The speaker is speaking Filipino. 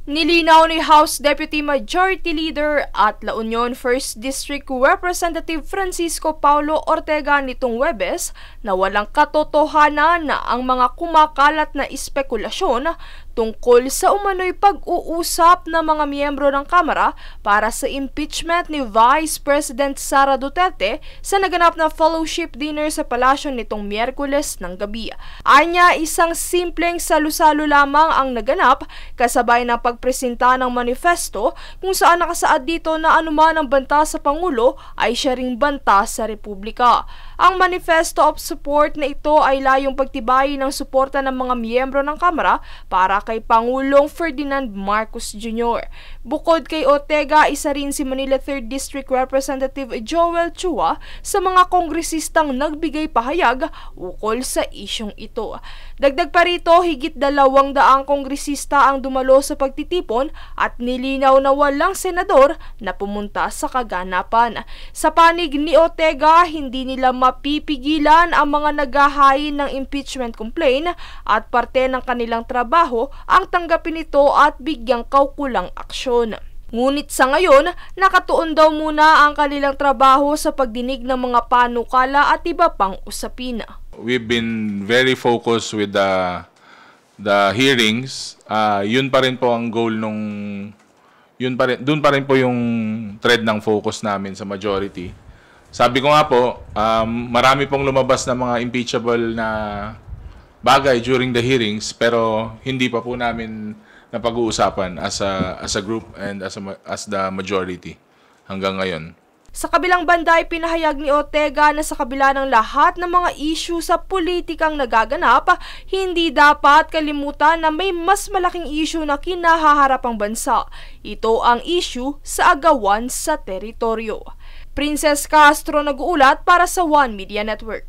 Nilinaw ni House Deputy Majority Leader at La Union 1st District Representative Francisco Paulo Ortega nitong Huwebes na walang katotohanan na ang mga kumakalat na espekulasyon tungkol sa umano'y pag-uusap ng mga miyembro ng Kamara para sa impeachment ni Vice President Sara Duterte sa naganap na fellowship dinner sa palasyo nitong Miyerkules ng gabi. Anya, isang simpleng salu-salo lamang ang naganap kasabay ng pagpresenta ng manifesto kung saan nakasaad dito na anuman ang banta sa Pangulo ay siya ring banta sa Republika. Ang manifesto of support na ito ay layong pagtibayin ng suporta ng mga miyembro ng Kamara para kay Pangulong Ferdinand Marcos Jr. Bukod kay Ortega, isa rin si Manila 3rd District Representative Joel Chua sa mga kongresistang nagbigay pahayag ukol sa isyong ito. Dagdag pa rito, higit 200 kongresista ang dumalo sa pagtitipon at nilinaw na walang senador na pumunta sa kaganapan. Sa panig ni Ortega, hindi nila mapipigilan ang mga naghahain ng impeachment complaint at parte ng kanilang trabaho ang tanggapin ito at bigyang kaukulang aksyon. Ngunit sa ngayon, nakatuon daw muna ang kanilang trabaho sa pagdinig ng mga panukala at iba pang usapin. We've been very focused with the hearings. Yun pa rin po ang goal doon pa rin po yung thread ng focus namin sa majority. Sabi ko nga po, marami pong lumabas na mga impeachable na bagay during the hearings pero hindi pa po namin napag-uusapan as a group and as the majority hanggang ngayon. Sa kabilang banda ay pinahayag ni Ortega na sa kabila ng lahat ng mga issue sa politikang nagaganap, hindi dapat kalimutan na may mas malaking issue na kinahaharap ang bansa. Ito ang issue sa agawan sa teritoryo. Princess Castro nag-uulat para sa One Media Network.